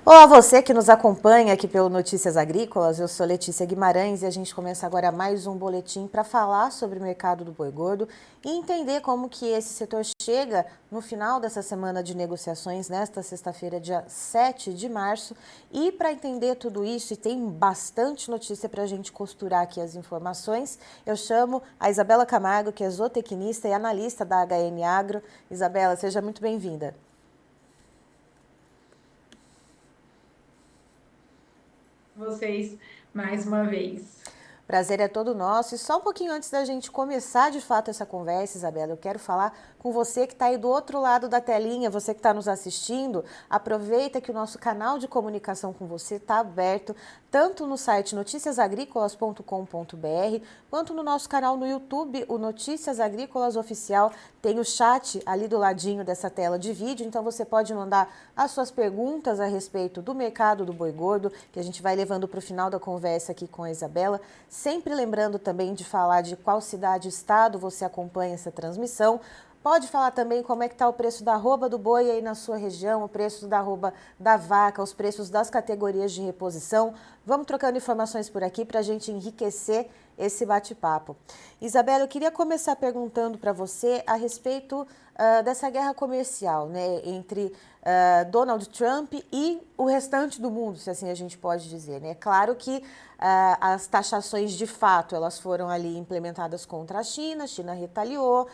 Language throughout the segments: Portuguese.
Olá, você que nos acompanha aqui pelo Notícias Agrícolas, eu sou Letícia Guimarães e a gente começa agora mais um boletim para falar sobre o mercado do boi gordo e entender como que esse setor chega no final dessa semana de negociações, nesta sexta-feira, dia 7 de março. E para entender tudo isso, e tem bastante notícia para a gente costurar aqui as informações, eu chamo a Isabela Camargo, que é zootecnista e analista da HN Agro. Isabela, seja muito bem-vinda. Vocês mais uma vez. Prazer é todo nosso. E só um pouquinho antes da gente começar de fato essa conversa, Isabela, eu quero falar com você que está aí do outro lado da telinha, você que está nos assistindo. Aproveita que o nosso canal de comunicação com você está aberto, tanto no site noticiasagricolas.com.br, quanto no nosso canal no YouTube, o Notícias Agrícolas Oficial. Tem o chat ali do ladinho dessa tela de vídeo, então você pode mandar as suas perguntas a respeito do mercado do boi gordo, que a gente vai levando para o final da conversa aqui com a Isabela. Sempre lembrando também de falar de qual cidade e estado você acompanha essa transmissão. Pode falar também como é que está o preço da arroba do boi aí na sua região, o preço da arroba da vaca, os preços das categorias de reposição. Vamos trocando informações por aqui para a gente enriquecer esse bate-papo. Isabela, eu queria começar perguntando para você a respeito dessa guerra comercial, né, entre Donald Trump e o restante do mundo, se assim a gente pode dizer, né? Claro que as taxações de fato elas foram ali implementadas contra a China retaliou,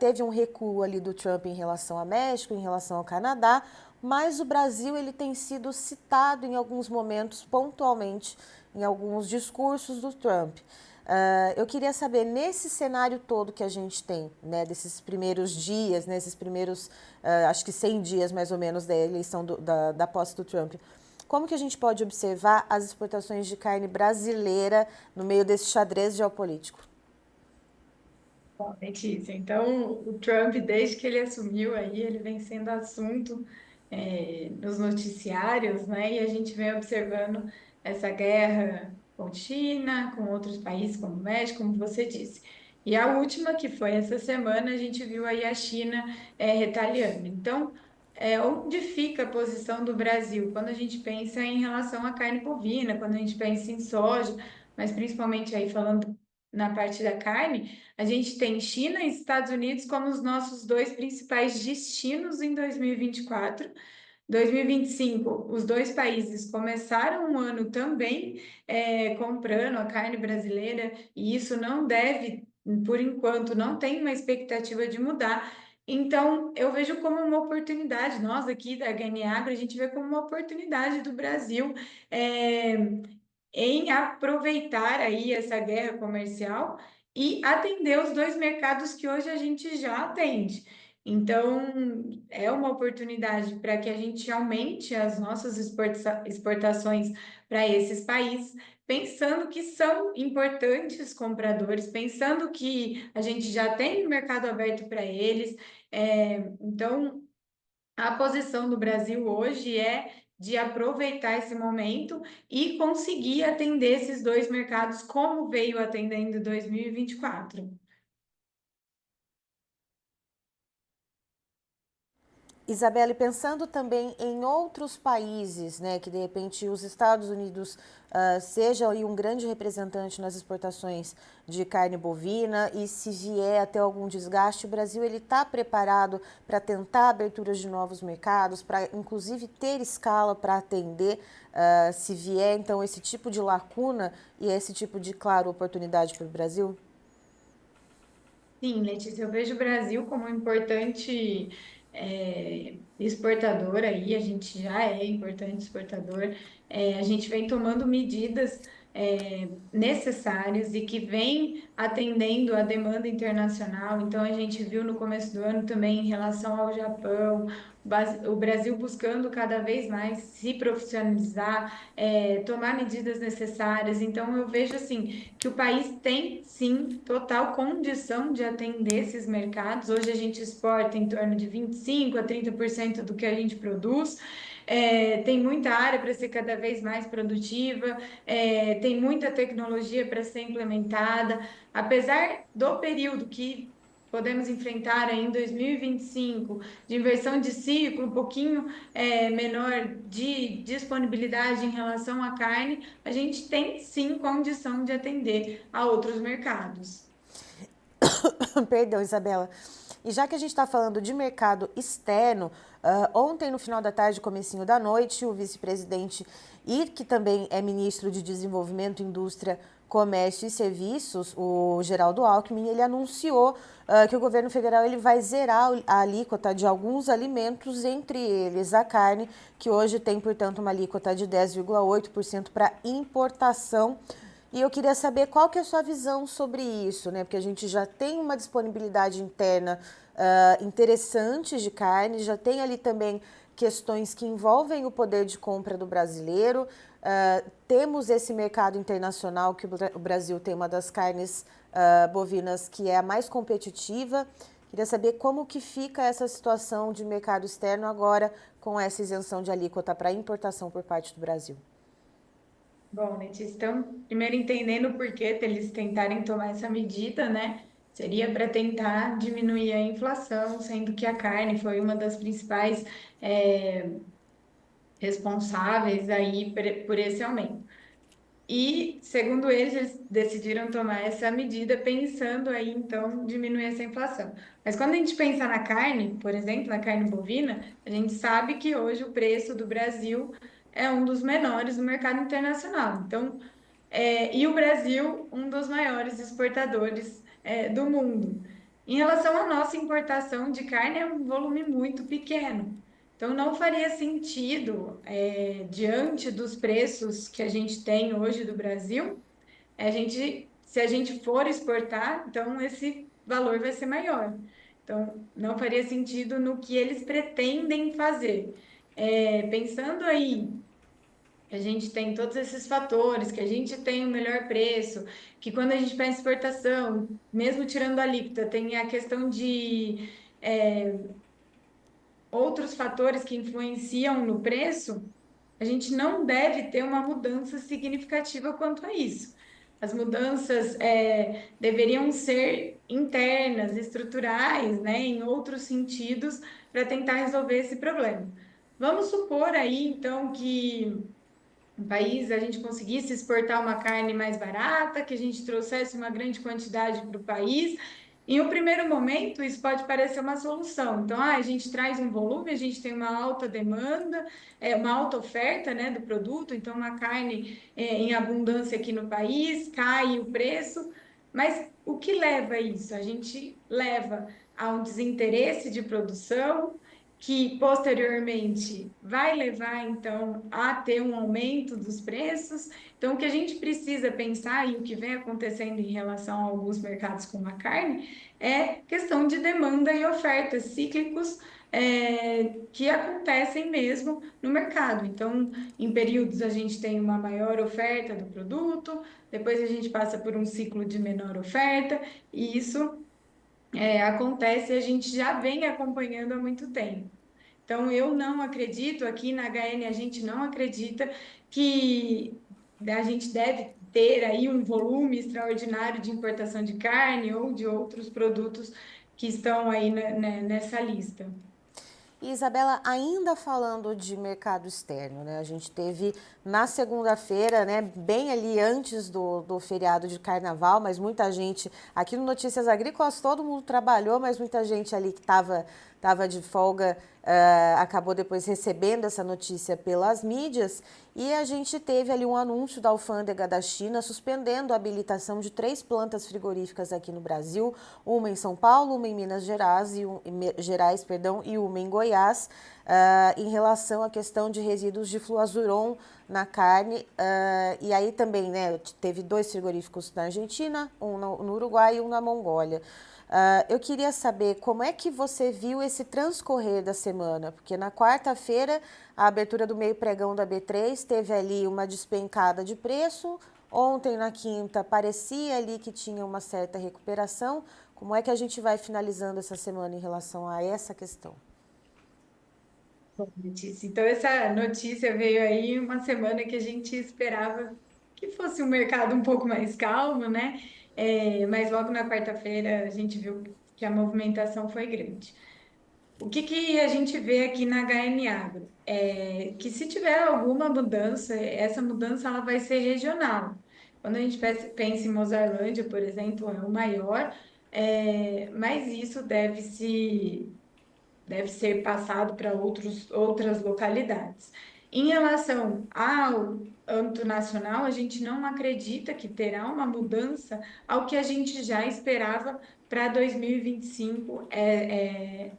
teve um recuo ali do Trump em relação ao México, em relação ao Canadá, mas o Brasil ele tem sido citado em alguns momentos pontualmente em alguns discursos do Trump. Eu queria saber, nesse cenário todo que a gente tem, né, desses primeiros dias, nesses primeiros, acho que 100 dias mais ou menos da eleição da posse do Trump, como que a gente pode observar as exportações de carne brasileira no meio desse xadrez geopolítico? Bom, Letícia, então o Trump, desde que ele assumiu aí, ele vem sendo assunto nos noticiários, né? E a gente vem observando essa guerra com China, com outros países como o México, como você disse. E a última, que foi essa semana, a gente viu aí a China retaliando. Então, onde fica a posição do Brasil quando a gente pensa em relação à carne bovina, quando a gente pensa em soja, mas principalmente aí falando na parte da carne, a gente tem China e Estados Unidos como os nossos dois principais destinos em 2024. 2025, os dois países começaram o ano também comprando a carne brasileira, e isso não deve, por enquanto, não tem uma expectativa de mudar. Então, eu vejo como uma oportunidade, nós aqui da HN Agro, a gente vê como uma oportunidade do Brasil é, em aproveitar aí essa guerra comercial e atender os dois mercados que hoje a gente já atende. Então, é uma oportunidade para que a gente aumente as nossas exportações para esses países, pensando que são importantes compradores, pensando que a gente já tem um mercado aberto para eles. Então, a posição do Brasil hoje é de aproveitar esse momento e conseguir atender esses dois mercados como veio atendendo em 2024. Isabela, e pensando também em outros países, né, que de repente os Estados Unidos sejam aí um grande representante nas exportações de carne bovina e se vier a ter algum desgaste, o Brasil ele está preparado para tentar aberturas de novos mercados, para inclusive ter escala para atender se vier então esse tipo de lacuna e esse tipo de, claro, oportunidade para o Brasil? Sim, Letícia, eu vejo o Brasil como um importante exportador aí, a gente já é importante exportador. A gente vem tomando medidas necessárias e que vem atendendo a demanda internacional. Então, a gente viu no começo do ano também em relação ao Japão, o Brasil buscando cada vez mais se profissionalizar, tomar medidas necessárias. Então, eu vejo assim que o país tem sim total condição de atender esses mercados. Hoje a gente exporta em torno de 25 a 30% do que a gente produz. Tem muita área para ser cada vez mais produtiva, tem muita tecnologia para ser implementada. Apesar do período que podemos enfrentar aí em 2025, de inversão de ciclo, um pouquinho menor de disponibilidade em relação à carne, a gente tem sim condição de atender a outros mercados. Perdão, Isabela. E já que a gente está falando de mercado externo, ontem no final da tarde, comecinho da noite, o vice-presidente e que também é ministro de Desenvolvimento, Indústria, Comércio e Serviços, o Geraldo Alckmin, ele anunciou que o governo federal ele vai zerar a alíquota de alguns alimentos, entre eles a carne, que hoje tem, portanto, uma alíquota de 10,8% para importação. E eu queria saber qual que é a sua visão sobre isso, né? Porque a gente já tem uma disponibilidade interna interessante de carne, já tem ali também questões que envolvem o poder de compra do brasileiro. Temos esse mercado internacional que o Brasil tem uma das carnes bovinas que é a mais competitiva. Queria saber como que fica essa situação de mercado externo agora com essa isenção de alíquota para importação por parte do Brasil. Bom, Letícia, então, primeiro entendendo por que eles tentarem tomar essa medida, né? Seria para tentar diminuir a inflação, sendo que a carne foi uma das principais responsáveis aí por esse aumento. E, segundo eles decidiram tomar essa medida pensando aí, então, diminuir essa inflação. Mas quando a gente pensa na carne, por exemplo, na carne bovina, a gente sabe que hoje o preço do Brasil é um dos menores do mercado internacional. Então, e o Brasil, um dos maiores exportadores, do mundo. Em relação à nossa importação de carne, é um volume muito pequeno. Então, não faria sentido, diante dos preços que a gente tem hoje do Brasil, se a gente for exportar, então esse valor vai ser maior. Então, não faria sentido no que eles pretendem fazer. Pensando aí que a gente tem todos esses fatores, que a gente tem o melhor preço, que quando a gente pensa em exportação, mesmo tirando a alíquota, tem a questão de outros fatores que influenciam no preço, a gente não deve ter uma mudança significativa quanto a isso. As mudanças deveriam ser internas, estruturais, né, em outros sentidos, para tentar resolver esse problema. Vamos supor aí, então, que um país a gente conseguisse exportar uma carne mais barata, que a gente trouxesse uma grande quantidade para o país. Em um primeiro momento, isso pode parecer uma solução. Então, a gente traz um volume, a gente tem uma alta demanda, uma alta oferta, né, do produto, então uma carne em abundância aqui no país, cai o preço. Mas o que leva a isso? A gente leva a um desinteresse de produção, que posteriormente vai levar então a ter um aumento dos preços. Então, o que a gente precisa pensar e o que vem acontecendo em relação a alguns mercados como a carne é questão de demanda e oferta cíclicos. Que acontecem mesmo no mercado. Então, em períodos a gente tem uma maior oferta do produto, depois a gente passa por um ciclo de menor oferta, e isso acontece e a gente já vem acompanhando há muito tempo. Então, eu não acredito, aqui na HN a gente não acredita que a gente deve ter aí um volume extraordinário de importação de carne ou de outros produtos que estão aí nessa lista. E, Isabela, ainda falando de mercado externo, né? A gente teve na segunda-feira, né, bem ali antes do feriado de carnaval, mas muita gente, aqui no Notícias Agrícolas, todo mundo trabalhou, mas muita gente ali que estava de folga acabou depois recebendo essa notícia pelas mídias. E a gente teve ali um anúncio da alfândega da China suspendendo a habilitação de 3 plantas frigoríficas aqui no Brasil, uma em São Paulo, uma em Minas Gerais e uma em Goiás, em relação à questão de resíduos de fluazuron na carne. E aí também, né, teve 2 frigoríficos na Argentina, um no Uruguai e um na Mongólia. Eu queria saber como é que você viu esse transcorrer da semana, porque na quarta-feira a abertura do meio pregão da B3 teve ali uma despencada de preço, ontem na quinta parecia ali que tinha uma certa recuperação. Como é que a gente vai finalizando essa semana em relação a essa questão? Bom, Letícia, então, essa notícia veio aí uma semana que a gente esperava que fosse um mercado um pouco mais calmo, né? Mas logo na quarta-feira a gente viu que a movimentação foi grande. O que que a gente vê aqui na HN Agro? É que se tiver alguma mudança, essa mudança ela vai ser regional. Quando a gente pensa em Mozarlândia, por exemplo, é o maior, mas isso deve ser passado para outras localidades. Em relação ao âmbito nacional, a gente não acredita que terá uma mudança ao que a gente já esperava para 2025,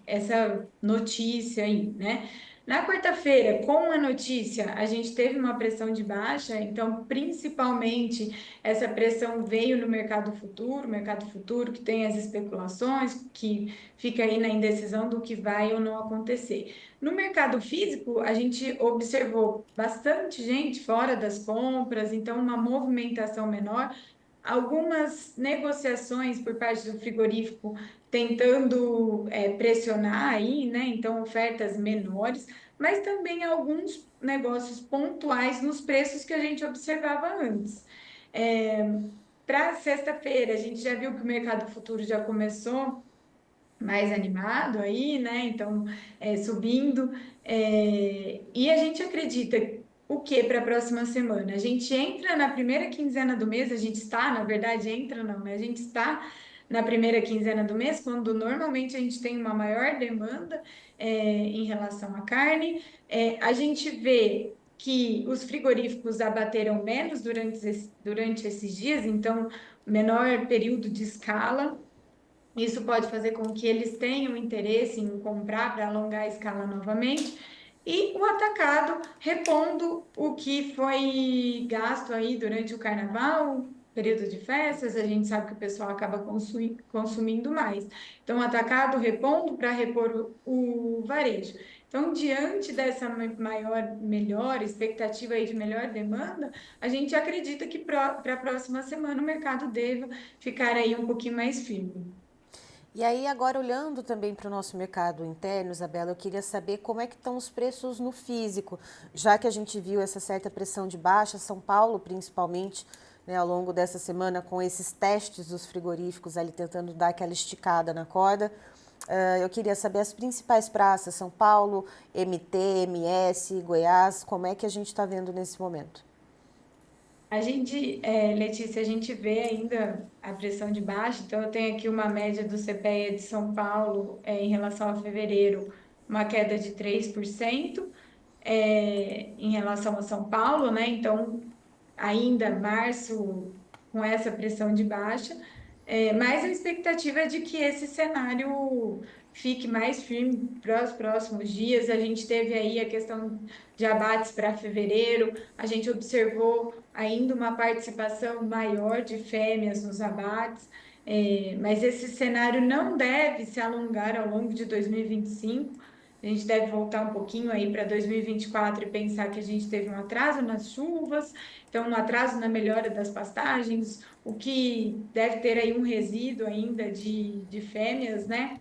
essa notícia aí, né? Na quarta-feira, com a notícia, a gente teve uma pressão de baixa, então, principalmente, essa pressão veio no mercado futuro que tem as especulações, que fica aí na indecisão do que vai ou não acontecer. No mercado físico, a gente observou bastante gente fora das compras, então uma movimentação menor, algumas negociações por parte do frigorífico tentando pressionar aí, né? Então ofertas menores, mas também alguns negócios pontuais nos preços que a gente observava antes. Para sexta-feira, a gente já viu que o mercado futuro já começou mais animado aí, né? Então, subindo. E a gente acredita o que para a próxima semana? A gente entra na primeira quinzena do mês, a gente está, na verdade, entra não, né? A gente está na primeira quinzena do mês, quando normalmente a gente tem uma maior demanda, em relação à carne. A gente vê que os frigoríficos abateram menos durante esses dias, então, menor período de escala. Isso pode fazer com que eles tenham interesse em comprar para alongar a escala novamente. E o atacado repondo o que foi gasto aí durante o carnaval, período de festas, a gente sabe que o pessoal acaba consumindo mais. Então, o atacado repondo para repor o varejo. Então, diante dessa melhor expectativa aí de melhor demanda, a gente acredita que para a próxima semana o mercado deve ficar aí um pouquinho mais firme. E aí, agora olhando também para o nosso mercado interno, Isabela, eu queria saber como é que estão os preços no físico, já que a gente viu essa certa pressão de baixa, São Paulo principalmente, né, ao longo dessa semana, com esses testes dos frigoríficos ali tentando dar aquela esticada na corda. Eu queria saber as principais praças, São Paulo, MT, MS, Goiás, como é que a gente está vendo nesse momento? Letícia, a gente vê ainda a pressão de baixa, então eu tenho aqui uma média do CPEA de São Paulo, em relação a fevereiro, uma queda de 3%, em relação a São Paulo, né? Então, ainda março com essa pressão de baixa, mas a expectativa é de que esse cenário fique mais firme para os próximos dias. A gente teve aí a questão de abates para fevereiro, a gente observou ainda uma participação maior de fêmeas nos abates, mas esse cenário não deve se alongar ao longo de 2025. A gente deve voltar um pouquinho aí para 2024 e pensar que a gente teve um atraso nas chuvas, então um atraso na melhora das pastagens, o que deve ter aí um resíduo ainda de fêmeas, né?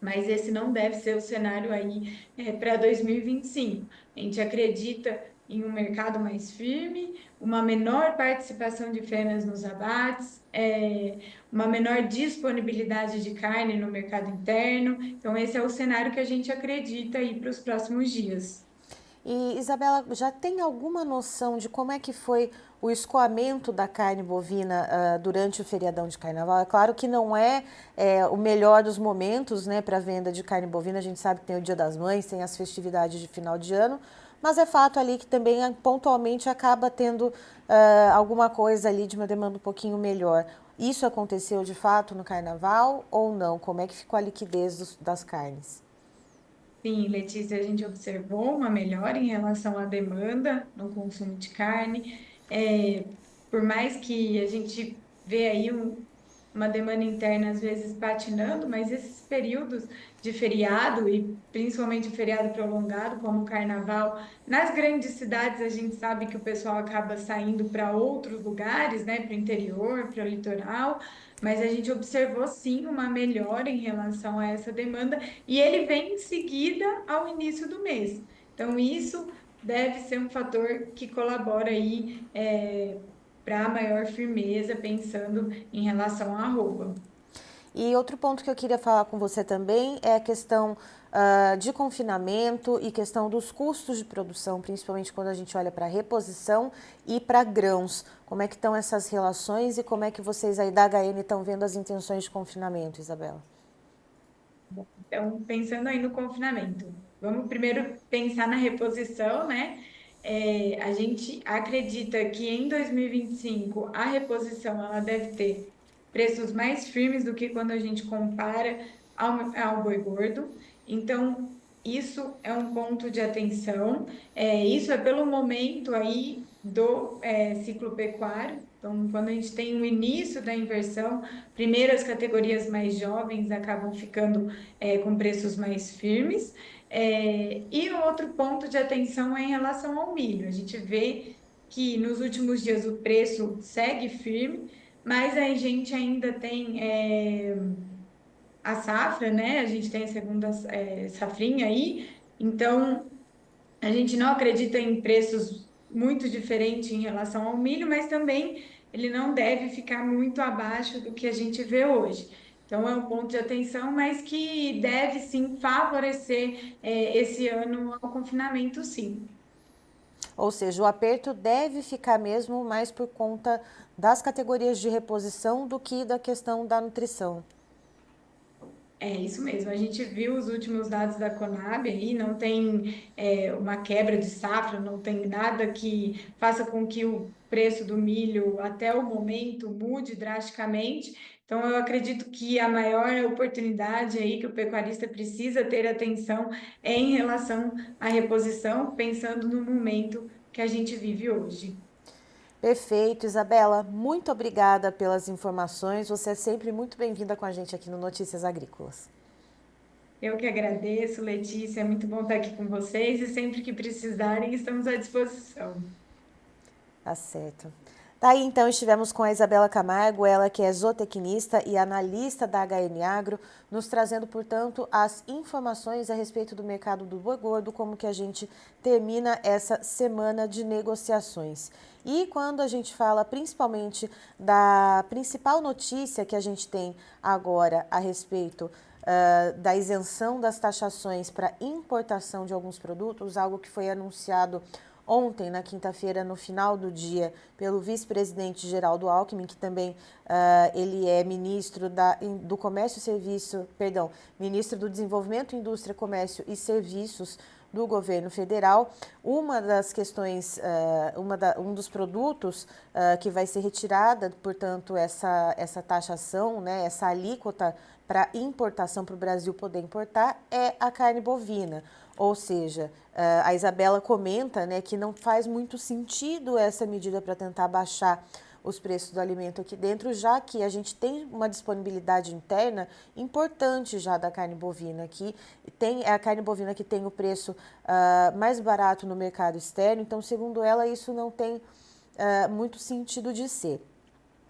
Mas esse não deve ser o cenário aí para 2025. A gente acredita em um mercado mais firme, uma menor participação de fêmeas nos abates, uma menor disponibilidade de carne no mercado interno. Então, esse é o cenário que a gente acredita aí para os próximos dias. E Isabela, já tem alguma noção de como é que foi o escoamento da carne bovina durante o feriadão de carnaval? É claro que não é o melhor dos momentos, né, para venda de carne bovina. A gente sabe que tem o Dia das Mães, tem as festividades de final de ano, mas é fato ali que também pontualmente acaba tendo alguma coisa ali de uma demanda um pouquinho melhor. Isso aconteceu de fato no carnaval ou não? Como é que ficou a liquidez das carnes? Sim, Letícia, a gente observou uma melhora em relação à demanda no consumo de carne. Por mais que a gente vê aí uma demanda interna às vezes patinando, mas esses períodos de feriado e principalmente feriado prolongado, como o carnaval, nas grandes cidades a gente sabe que o pessoal acaba saindo para outros lugares, né, para o interior, para o litoral, mas a gente observou sim uma melhora em relação a essa demanda e ele vem em seguida ao início do mês. Então, isso deve ser um fator que colabora aí para maior firmeza, pensando em relação à arroba. E outro ponto que eu queria falar com você também é a questão de confinamento e questão dos custos de produção, principalmente quando a gente olha para reposição e para grãos. Como é que estão essas relações e como é que vocês aí da HN estão vendo as intenções de confinamento, Isabela? Então, pensando aí no confinamento, vamos primeiro pensar na reposição, né? A gente acredita que em 2025 a reposição ela deve ter preços mais firmes do que quando a gente compara ao boi gordo. Então, isso é um ponto de atenção. Isso é pelo momento aí do ciclo pecuário. Então, quando a gente tem o início da inversão, primeiro as categorias mais jovens acabam ficando com preços mais firmes. E o outro ponto de atenção é em relação ao milho. A gente vê que nos últimos dias o preço segue firme, mas a gente ainda tem a safra, né? A gente tem a segunda safrinha aí, então a gente não acredita em preços muito diferentes em relação ao milho, mas também ele não deve ficar muito abaixo do que a gente vê hoje. Então, é um ponto de atenção, mas que deve sim favorecer esse ano ao confinamento, sim. Ou seja, o aperto deve ficar mesmo mais por conta das categorias de reposição do que da questão da nutrição. É isso mesmo. A gente viu os últimos dados da Conab aí, não tem uma quebra de safra, não tem nada que faça com que o preço do milho até o momento mude drasticamente. Então, eu acredito que a maior oportunidade aí que o pecuarista precisa ter atenção é em relação à reposição, pensando no momento que a gente vive hoje. Perfeito, Isabela. Muito obrigada pelas informações. Você é sempre muito bem-vinda com a gente aqui no Notícias Agrícolas. Eu que agradeço, Letícia. É muito bom estar aqui com vocês e sempre que precisarem, estamos à disposição. Tá certo. Tá aí então, estivemos com a Isabela Camargo, ela que é zootecnista e analista da HN Agro, nos trazendo, portanto, as informações a respeito do mercado do boi gordo, como que a gente termina essa semana de negociações. E quando a gente fala principalmente da principal notícia que a gente tem agora a respeito da isenção das taxações para importação de alguns produtos, algo que foi anunciado ontem, na quinta-feira, no final do dia, pelo vice-presidente Geraldo Alckmin, que também ele é ministro do Comércio e Serviço, perdão, ministro do Desenvolvimento, Indústria, Comércio e Serviços do governo federal. Uma das questões, um dos produtos que vai ser retirada, portanto, essa taxação, né, essa alíquota para importação para o Brasil poder importar é a carne bovina. Ou seja, a Isabela comenta, né, que não faz muito sentido essa medida para tentar baixar os preços do alimento aqui dentro, já que a gente tem uma disponibilidade interna importante já da carne bovina aqui. É a carne bovina que tem o preço mais barato no mercado externo, então, segundo ela, isso não tem muito sentido de ser.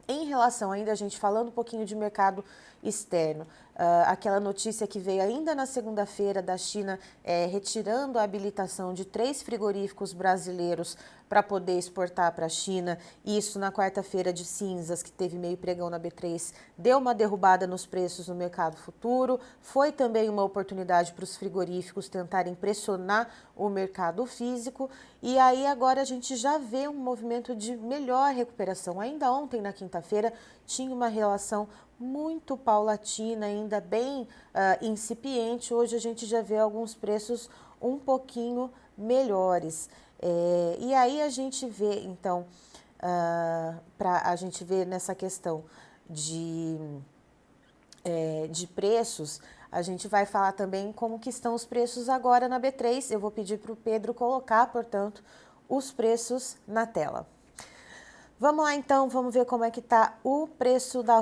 Em relação ainda, a gente falando um pouquinho de mercado externo, aquela notícia que veio ainda na segunda-feira da China retirando a habilitação de 3 frigoríficos brasileiros para poder exportar para a China, isso na quarta-feira de cinzas, que teve meio pregão na B3, deu uma derrubada nos preços no mercado futuro, foi também uma oportunidade para os frigoríficos tentarem pressionar o mercado físico, e aí agora a gente já vê um movimento de melhor recuperação. Ainda ontem, na quinta-feira, tinha uma relação muito paulatina, ainda bem incipiente. Hoje a gente já vê alguns preços um pouquinho melhores. E aí a gente vê, então, para a gente ver nessa questão de preços, a gente vai falar também como que estão os preços agora na B3. Eu vou pedir para o Pedro colocar, portanto, os preços na tela. Vamos lá então, vamos ver como é que está o preço da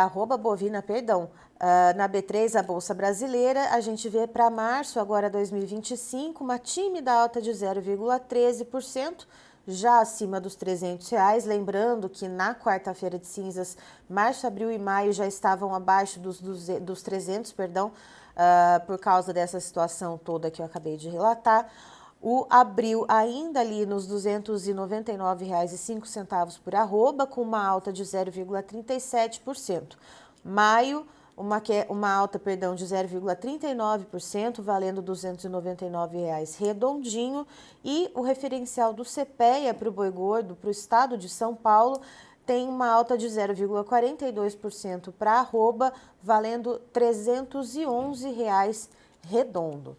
arroba bovina, perdão, na B3, a Bolsa Brasileira. A gente vê para março, agora 2025, uma tímida alta de 0,13%, já acima dos R$ 300. Lembrando que na quarta-feira de cinzas, março, abril e maio já estavam abaixo dos 300, perdão, por causa dessa situação toda que eu acabei de relatar. O abril ainda ali nos R$ 299,05 por arroba, com uma alta de 0,37%. Maio, uma alta, perdão, de 0,39%, valendo R$ 299,00 redondinho. E o referencial do CPEA para o boi gordo, para o estado de São Paulo, tem uma alta de 0,42% para a arroba, valendo R$ 311,00 redondo.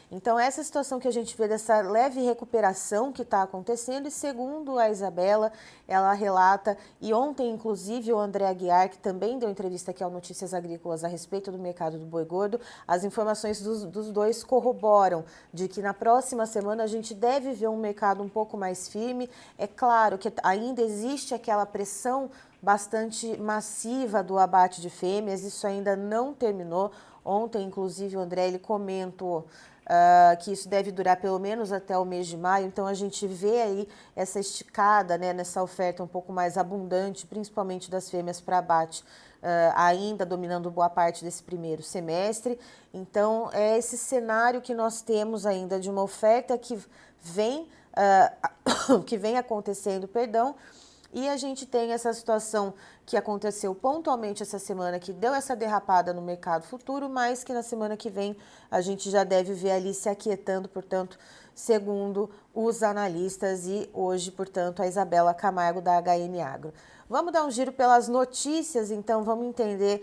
Então, essa situação que a gente vê dessa leve recuperação que está acontecendo, e segundo a Isabela, ela relata, e ontem, inclusive, o André Aguiar, que também deu entrevista aqui ao Notícias Agrícolas a respeito do mercado do boi gordo, as informações dos dois corroboram de que na próxima semana a gente deve ver um mercado um pouco mais firme. É claro que ainda existe aquela pressão bastante massiva do abate de fêmeas, isso ainda não terminou. Ontem, inclusive, o André ele comentou que isso deve durar pelo menos até o mês de maio, então a gente vê aí essa esticada, né, nessa oferta um pouco mais abundante, principalmente das fêmeas para abate, ainda dominando boa parte desse primeiro semestre. Então é esse cenário que nós temos ainda de uma oferta que vem, que vem acontecendo, perdão. E a gente tem essa situação que aconteceu pontualmente essa semana, que deu essa derrapada no mercado futuro, mas que na semana que vem a gente já deve ver ali se aquietando, portanto, segundo os analistas, e hoje, portanto, a Isabela Camargo da HN Agro. Vamos dar um giro pelas notícias, então vamos entender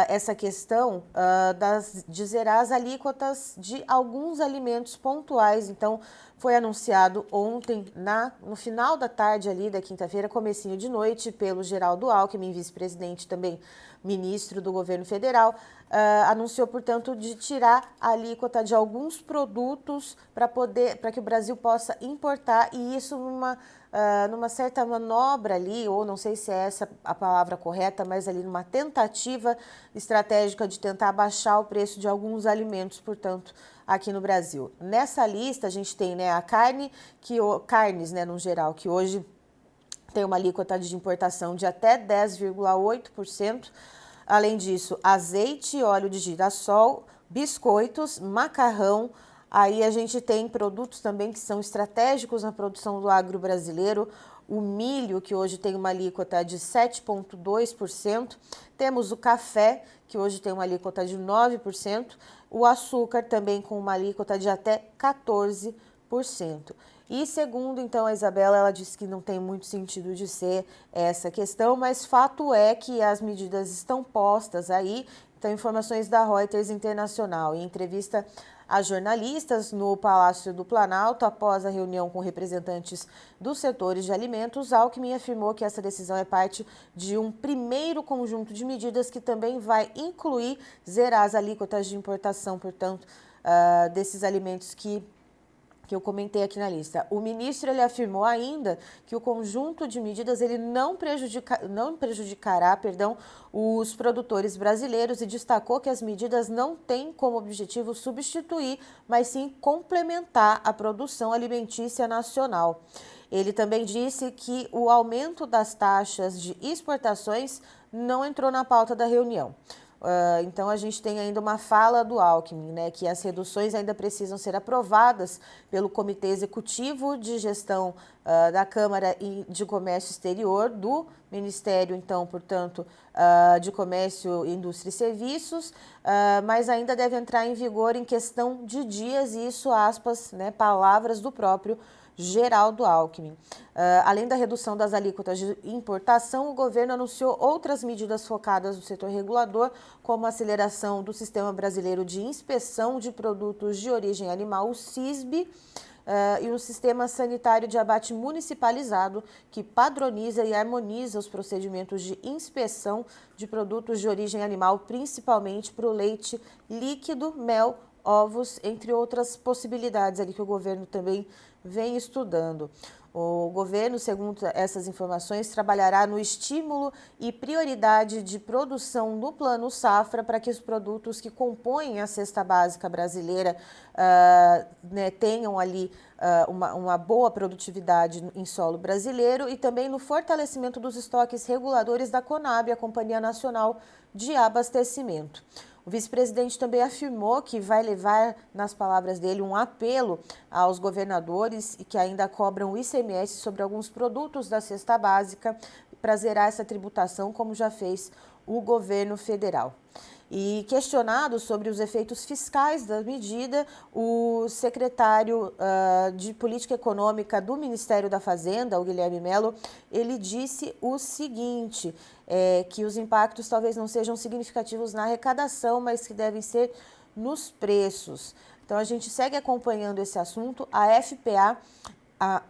essa questão de zerar as alíquotas de alguns alimentos pontuais. Então, foi anunciado ontem, no final da tarde ali da quinta-feira, comecinho de noite, pelo Geraldo Alckmin, vice-presidente, também ministro do governo federal, anunciou, portanto, de tirar a alíquota de alguns produtos para que o Brasil possa importar, e isso numa certa manobra ali, ou não sei se é essa a palavra correta, mas ali numa tentativa estratégica de tentar baixar o preço de alguns alimentos, portanto, aqui no Brasil. Nessa lista a gente tem, né, a carne, carnes, né, no geral, que hoje tem uma alíquota de importação de até 10,8%. Além disso, azeite, óleo de girassol, biscoitos, macarrão. Aí a gente tem produtos também que são estratégicos na produção do agro brasileiro. O milho, que hoje tem uma alíquota de 7,2%. Temos o café, que hoje tem uma alíquota de 9%. O açúcar também com uma alíquota de até 14%. E segundo, então, a Isabela, ela disse que não tem muito sentido de ser essa questão, mas fato é que as medidas estão postas aí. Então, informações da Reuters Internacional. Em entrevista a jornalistas no Palácio do Planalto, após a reunião com representantes dos setores de alimentos, Alckmin afirmou que essa decisão é parte de um primeiro conjunto de medidas que também vai incluir zerar as alíquotas de importação, portanto, desses alimentos que eu comentei aqui na lista. O ministro ele afirmou ainda que o conjunto de medidas ele não prejudicará, os produtores brasileiros, e destacou que as medidas não têm como objetivo substituir, mas sim complementar a produção alimentícia nacional. Ele também disse que o aumento das taxas de exportações não entrou na pauta da reunião. Então, a gente tem ainda uma fala do Alckmin, né, que as reduções ainda precisam ser aprovadas pelo Comitê Executivo de Gestão da Câmara de Comércio Exterior, do Ministério, então, portanto, de Comércio, Indústria e Serviços, mas ainda deve entrar em vigor em questão de dias, e isso, aspas, né, palavras do próprio Geraldo Alckmin. Além da redução das alíquotas de importação, o governo anunciou outras medidas focadas no setor regulador, como a aceleração do Sistema Brasileiro de Inspeção de Produtos de Origem Animal, o SISB, e um sistema sanitário de abate municipalizado que padroniza e harmoniza os procedimentos de inspeção de produtos de origem animal, principalmente para o leite líquido, mel, ovos, entre outras possibilidades ali que o governo também vem estudando. O governo, segundo essas informações, trabalhará no estímulo e prioridade de produção do Plano Safra para que os produtos que compõem a cesta básica brasileira né, tenham ali uma boa produtividade em solo brasileiro, e também no fortalecimento dos estoques reguladores da Conab, a Companhia Nacional de Abastecimento. O vice-presidente também afirmou que vai levar, nas palavras dele, um apelo aos governadores que ainda cobram o ICMS sobre alguns produtos da cesta básica para zerar essa tributação, como já fez o governo federal. E questionado sobre os efeitos fiscais da medida, o secretário de Política Econômica do Ministério da Fazenda, o Guilherme Mello, ele disse o seguinte, que os impactos talvez não sejam significativos na arrecadação, mas que devem ser nos preços. Então, a gente segue acompanhando esse assunto. A FPA, a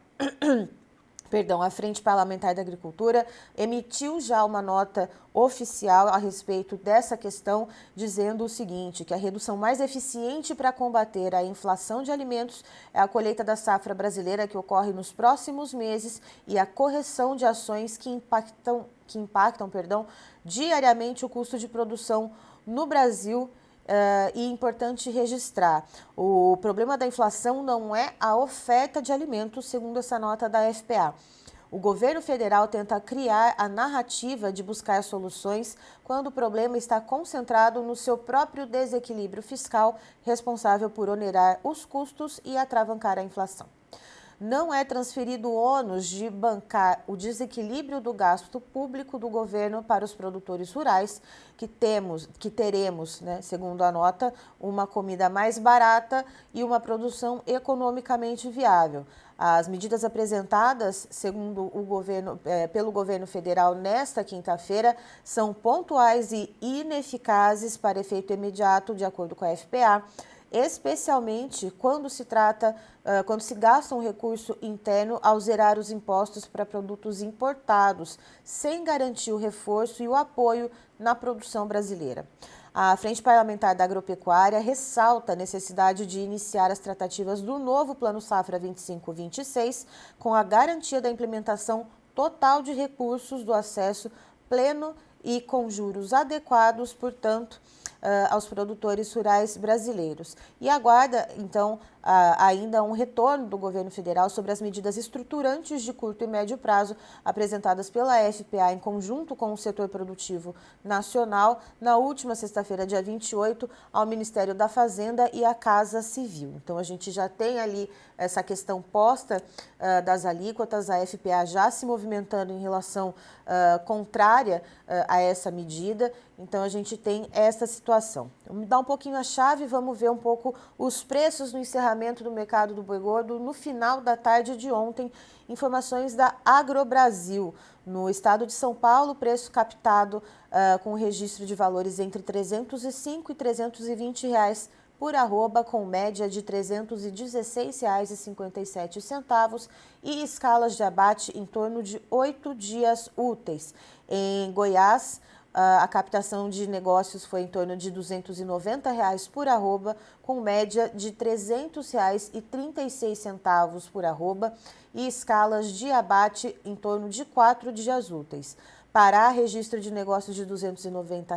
Frente Parlamentar da Agricultura, emitiu já uma nota oficial a respeito dessa questão, dizendo o seguinte, que a redução mais eficiente para combater a inflação de alimentos é a colheita da safra brasileira, que ocorre nos próximos meses, e a correção de ações que impactam diariamente o custo de produção no Brasil. E é importante registrar, o problema da inflação não é a oferta de alimentos, segundo essa nota da FPA. O governo federal tenta criar a narrativa de buscar soluções quando o problema está concentrado no seu próprio desequilíbrio fiscal, responsável por onerar os custos e atravancar a inflação. Não é transferido o ônus de bancar o desequilíbrio do gasto público do governo para os produtores rurais, que teremos, segundo a nota, uma comida mais barata e uma produção economicamente viável. As medidas apresentadas, segundo o governo, pelo governo federal nesta quinta-feira, são pontuais e ineficazes para efeito imediato, de acordo com a FPA, especialmente quando se gasta um recurso interno ao zerar os impostos para produtos importados, sem garantir o reforço e o apoio na produção brasileira. A Frente Parlamentar da Agropecuária ressalta a necessidade de iniciar as tratativas do novo Plano Safra 25-26, com a garantia da implementação total de recursos do acesso pleno e com juros adequados, portanto, aos produtores rurais brasileiros. E aguarda, então, ainda um retorno do governo federal sobre as medidas estruturantes de curto e médio prazo apresentadas pela FPA em conjunto com o setor produtivo nacional na última sexta-feira, dia 28, ao Ministério da Fazenda e à Casa Civil. Então, a gente já tem ali essa questão posta das alíquotas, a FPA já se movimentando em relação contrária a essa medida. Então, a gente tem essa situação. Vamos dar um pouquinho a chave, vamos ver um pouco os preços no encerramento do mercado do boi gordo no final da tarde de ontem. Informações da AgroBrasil. No estado de São Paulo, preço captado com registro de valores entre R$ 305 e R$ 320 por arroba, com média de R$ 316,57 e escalas de abate em torno de 8 dias úteis. Em Goiás, a captação de negócios foi em torno de R$ 290 por arroba, com média de R$ 300,36 por arroba e escalas de abate em torno de 4 dias úteis. Pará, registro de negócios de R$ 290,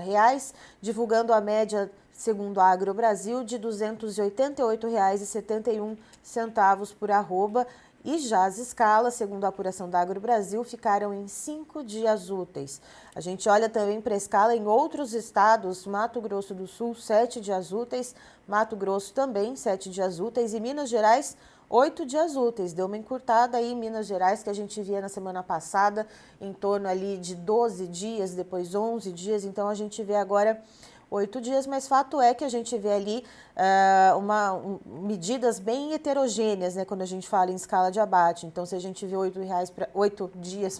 divulgando a média, segundo a AgroBrasil, de R$ 288,71 por arroba, e já as escalas, segundo a apuração da AgroBrasil, ficaram em 5 dias úteis. A gente olha também para a escala em outros estados, Mato Grosso do Sul, 7 dias úteis, Mato Grosso também, 7 dias úteis, e Minas Gerais, 8 dias úteis. Deu uma encurtada aí em Minas Gerais, que a gente via na semana passada, em torno ali de 12 dias, depois 11 dias, então a gente vê agora 8 dias, mas fato é que a gente vê ali medidas bem heterogêneas, quando a gente fala em escala de abate. Então, se a gente vê 8 dias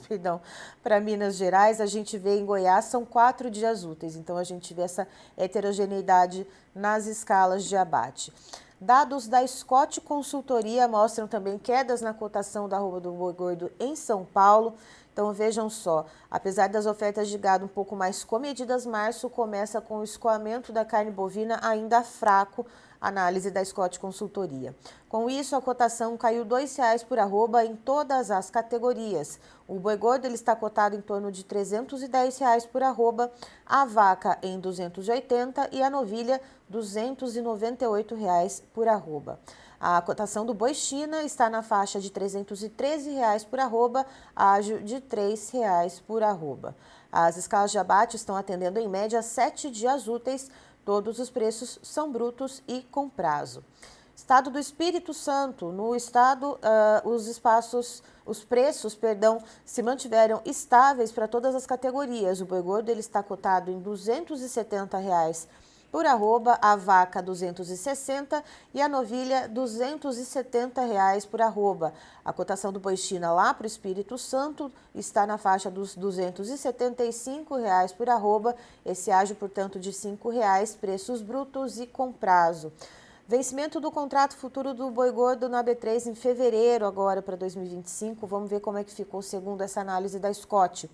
para Minas Gerais, a gente vê em Goiás são 4 dias úteis. Então, a gente vê essa heterogeneidade nas escalas de abate. Dados da Scott Consultoria mostram também quedas na cotação da arroba do boi gordo em São Paulo. Então, vejam só, apesar das ofertas de gado um pouco mais comedidas, março começa com o escoamento da carne bovina ainda fraco, análise da Scott Consultoria. Com isso, a cotação caiu R$ 2,00 por arroba em todas as categorias. O boi gordo ele está cotado em torno de R$ 310 por arroba, a vaca em R$ 280 e a novilha R$ 298 por arroba. A cotação do boi China está na faixa de R$ 313 por arroba, ágio de R$ 3 por arroba. As escalas de abate estão atendendo em média 7 dias úteis, todos os preços são brutos e com prazo. Estado do Espírito Santo, no estado, os preços, se mantiveram estáveis para todas as categorias. O boi gordo ele está cotado em R$ 270 por arroba, a vaca 260 e a novilha R$ 270 por arroba. A cotação do boi China lá para o Espírito Santo está na faixa dos R$ 275 por arroba, esse ágio, portanto, de R$ 5, preços brutos e com prazo. Vencimento do contrato futuro do boi gordo na B3 em fevereiro agora para 2025. Vamos ver como é que ficou segundo essa análise da Scott.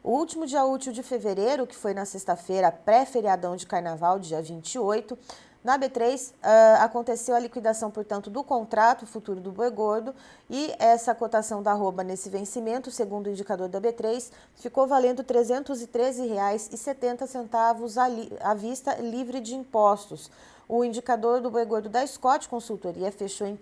O último dia útil de fevereiro, que foi na sexta-feira, pré-feriadão de carnaval, dia 28, na B3 aconteceu a liquidação, portanto, do contrato futuro do boi gordo e essa cotação da arroba nesse vencimento, segundo o indicador da B3, ficou valendo R$ 313,70 à vista, livre de impostos. O indicador do boi gordo da Scott Consultoria fechou em R$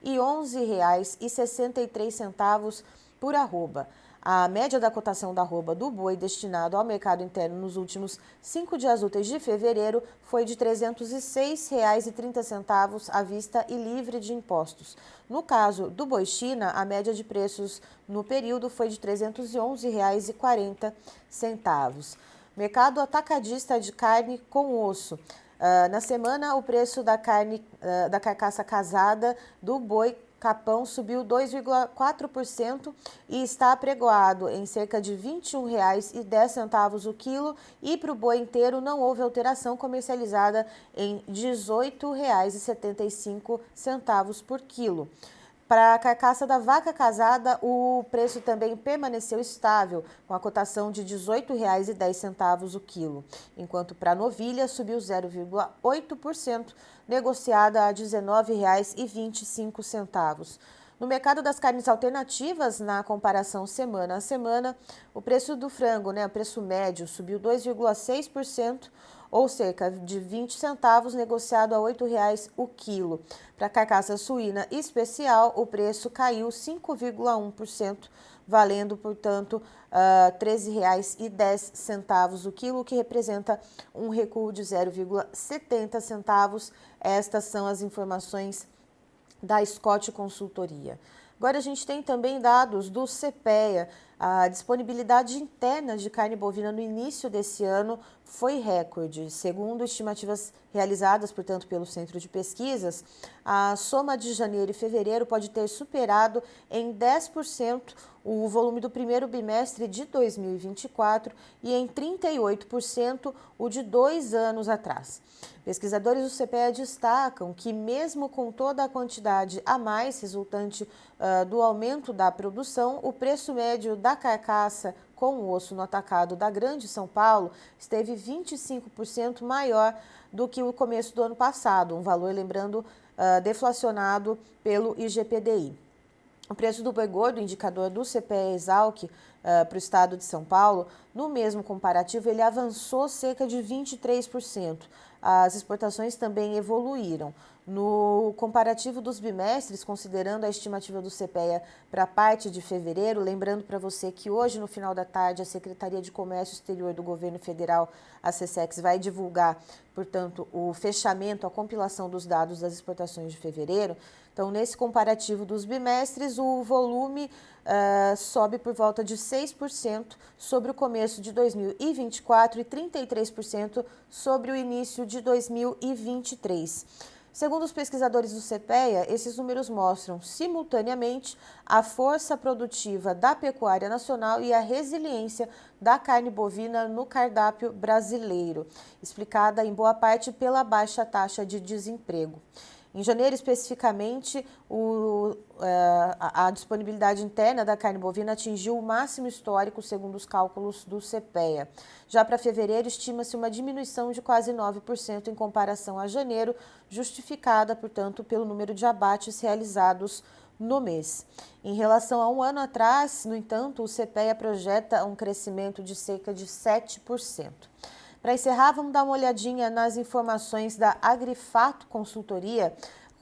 311,63 por arroba. A média da cotação da arroba do boi destinado ao mercado interno nos últimos 5 dias úteis de fevereiro foi de R$ 306,30 à vista e livre de impostos. No caso do boi China, a média de preços no período foi de R$ 311,40. Mercado atacadista de carne com osso. Na semana, o preço da carne da carcaça casada do boi capão subiu 2,4% e está apregoado em cerca de R$ 21,10 o quilo, e para o boi inteiro não houve alteração, comercializada em R$ 18,75 por quilo. Para a carcaça da vaca casada, o preço também permaneceu estável, com a cotação de R$ 18,10 o quilo, enquanto para a novilha subiu 0,8%, negociada a R$ 19,25. No mercado das carnes alternativas, na comparação semana a semana, o preço do frango, o preço médio, subiu 2,6%, ou cerca de 20 centavos, negociado a R$ 8,00 o quilo. Para a carcaça suína especial, o preço caiu 5,1%, valendo, portanto, R$ 13,10 o quilo, que representa um recuo de 0,70 centavos. Estas são as informações da Scott Consultoria. Agora a gente tem também dados do CPEA. A disponibilidade interna de carne bovina no início desse ano foi recorde. Segundo estimativas realizadas, portanto, pelo Centro de Pesquisas, a soma de janeiro e fevereiro pode ter superado em 10% o volume do primeiro bimestre de 2024 e em 38% o de 2 anos atrás. Pesquisadores do CPEA destacam que, mesmo com toda a quantidade a mais resultante do aumento da produção, o preço médio da carcaça com osso no atacado da Grande São Paulo esteve 25% maior do que o começo do ano passado, um valor, lembrando, deflacionado pelo IGPDI. O preço do boi gordo, indicador do CPEA-Esalq, para o estado de São Paulo, no mesmo comparativo, ele avançou cerca de 23%. As exportações também evoluíram. No comparativo dos bimestres, considerando a estimativa do CPEA para a parte de fevereiro, lembrando para você que hoje, no final da tarde, a Secretaria de Comércio Exterior do Governo Federal, a SECEX, vai divulgar, portanto, o fechamento, a compilação dos dados das exportações de fevereiro. Então, nesse comparativo dos bimestres, o volume sobe por volta de 6% sobre o começo de 2024 e 33% sobre o início de 2023. Segundo os pesquisadores do CPEA, esses números mostram, simultaneamente, a força produtiva da pecuária nacional e a resiliência da carne bovina no cardápio brasileiro, explicada em boa parte pela baixa taxa de desemprego. Em janeiro, especificamente, a disponibilidade interna da carne bovina atingiu o máximo histórico, segundo os cálculos do CPEA. Já para fevereiro, estima-se uma diminuição de quase 9% em comparação a janeiro, justificada, portanto, pelo número de abates realizados no mês. Em relação a um ano atrás, no entanto, o CPEA projeta um crescimento de cerca de 7%. Para encerrar, vamos dar uma olhadinha nas informações da Agrifato Consultoria.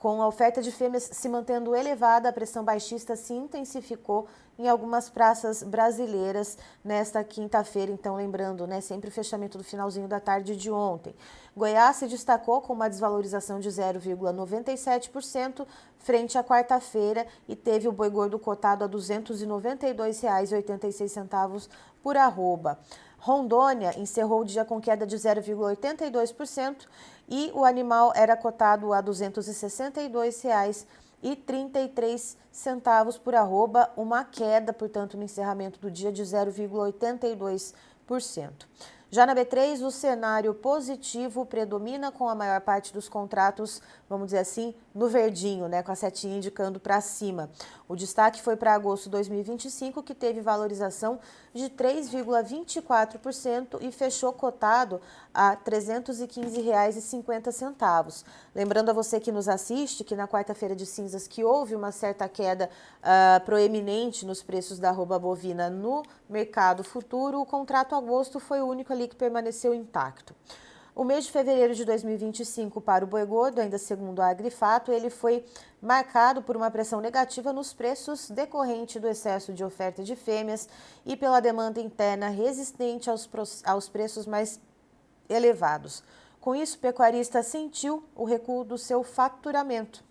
Com a oferta de fêmeas se mantendo elevada, a pressão baixista se intensificou em algumas praças brasileiras nesta quinta-feira. Então, lembrando, né, sempre o fechamento do finalzinho da tarde de ontem. Goiás se destacou com uma desvalorização de 0,97% frente à quarta-feira e teve o boi gordo cotado a R$ 292,86 por arroba. Rondônia encerrou o dia com queda de 0,82% e o animal era cotado a R$ 262,33 por arroba, uma queda, portanto, no encerramento do dia de 0,82%. Já na B3, o cenário positivo predomina com a maior parte dos contratos, vamos dizer assim, no verdinho, né, com a setinha indicando para cima. O destaque foi para agosto de 2025, que teve valorização de 3,24% e fechou cotado a R$ 315,50. Lembrando a você que nos assiste que na quarta-feira de cinzas que houve uma certa queda proeminente nos preços da arroba bovina no mercado futuro, o contrato agosto foi o único ali que permaneceu intacto. O mês de fevereiro de 2025 para o boi gordo, ainda segundo a Agrifato, ele foi marcado por uma pressão negativa nos preços decorrente do excesso de oferta de fêmeas e pela demanda interna resistente aos preços mais elevados. Com isso, o pecuarista sentiu o recuo do seu faturamento.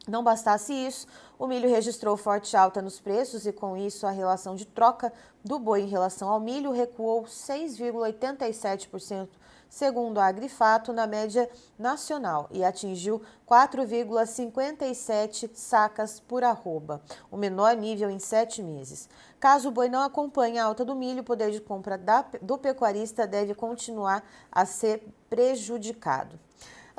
Não bastasse isso, o milho registrou forte alta nos preços e, com isso, a relação de troca do boi em relação ao milho recuou 6,87%, segundo a Agrifato, na média nacional e atingiu 4,57 sacas por arroba, o menor nível em 7 meses. Caso o boi não acompanhe a alta do milho, o poder de compra do pecuarista deve continuar a ser prejudicado.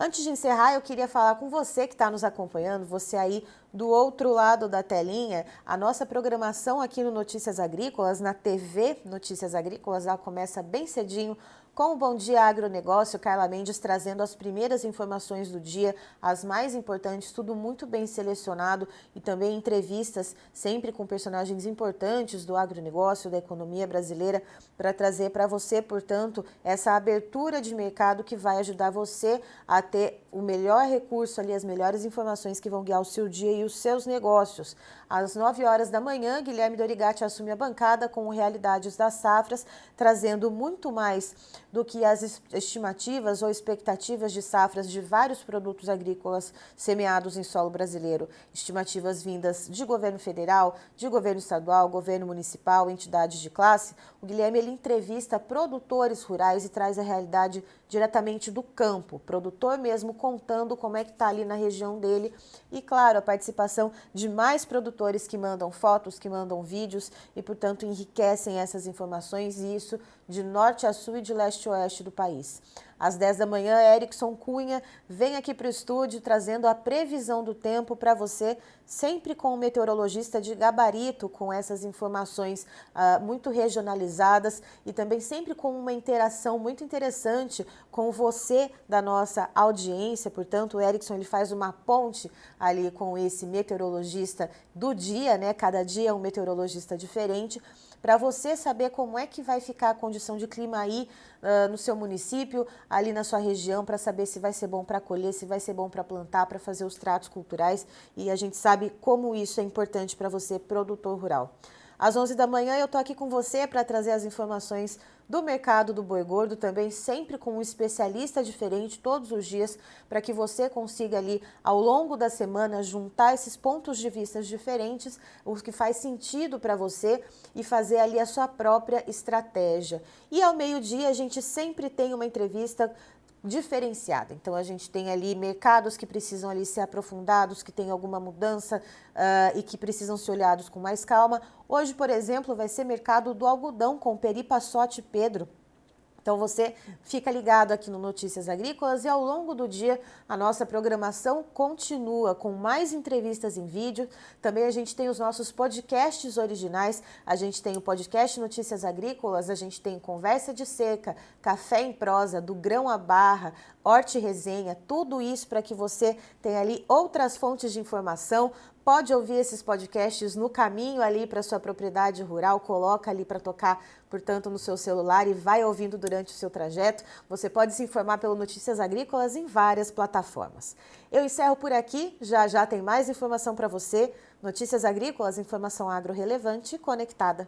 Antes de encerrar, eu queria falar com você que está nos acompanhando, você aí do outro lado da telinha. A nossa programação aqui no Notícias Agrícolas, na TV Notícias Agrícolas, ela começa bem cedinho com o Bom Dia Agronegócio, Carla Mendes trazendo as primeiras informações do dia, as mais importantes, tudo muito bem selecionado e também entrevistas sempre com personagens importantes do agronegócio, da economia brasileira, para trazer para você, portanto, essa abertura de mercado que vai ajudar você a ter o melhor recurso ali, as melhores informações que vão guiar o seu dia e os seus negócios. Às 9 horas da manhã, Guilherme Dorigatti assume a bancada com o Realidades das Safras, trazendo muito mais do que as estimativas ou expectativas de safras de vários produtos agrícolas semeados em solo brasileiro. Estimativas vindas de governo federal, de governo estadual, governo municipal, entidades de classe. O Guilherme ele entrevista produtores rurais e traz a realidade diretamente do campo, produtor mesmo contando como é que está ali na região dele e, claro, a participação de mais produtores que mandam fotos, que mandam vídeos e, portanto, enriquecem essas informações e isso de norte a sul e de leste a oeste do país. Às 10 da manhã, Erickson Cunha vem aqui para o estúdio trazendo a previsão do tempo para você, sempre com um meteorologista de gabarito, com essas informações muito regionalizadas e também sempre com uma interação muito interessante com você da nossa audiência. Portanto, o Erickson ele faz uma ponte ali com esse meteorologista do dia, né? Cada dia é um meteorologista diferente, para você saber como é que vai ficar a condição de clima aí no seu município, ali na sua região, para saber se vai ser bom para colher, se vai ser bom para plantar, para fazer os tratos culturais. E a gente sabe como isso é importante para você, produtor rural. Às 11 da manhã eu estou aqui com você para trazer as informações do mercado do boi gordo, também sempre com um especialista diferente todos os dias, para que você consiga ali ao longo da semana juntar esses pontos de vista diferentes, o que faz sentido para você e fazer ali a sua própria estratégia. E ao meio-dia a gente sempre tem uma entrevista diferenciada. Então, a gente tem ali mercados que precisam ali ser aprofundados, que tem alguma mudança e que precisam ser olhados com mais calma. Hoje, por exemplo, vai ser mercado do algodão com Peri Passotti Pedro. Então você fica ligado aqui no Notícias Agrícolas e ao longo do dia a nossa programação continua com mais entrevistas em vídeo. Também a gente tem os nossos podcasts originais, a gente tem o podcast Notícias Agrícolas, a gente tem Conversa de Cerca, Café em Prosa, do Grão à Barra, Horti Resenha, tudo isso para que você tenha ali outras fontes de informação, pode ouvir esses podcasts no caminho ali para sua propriedade rural, coloca ali para tocar, portanto, no seu celular e vai ouvindo durante o seu trajeto. Você pode se informar pelo Notícias Agrícolas em várias plataformas. Eu encerro por aqui, já tem mais informação para você. Notícias Agrícolas, informação agro relevante e conectada.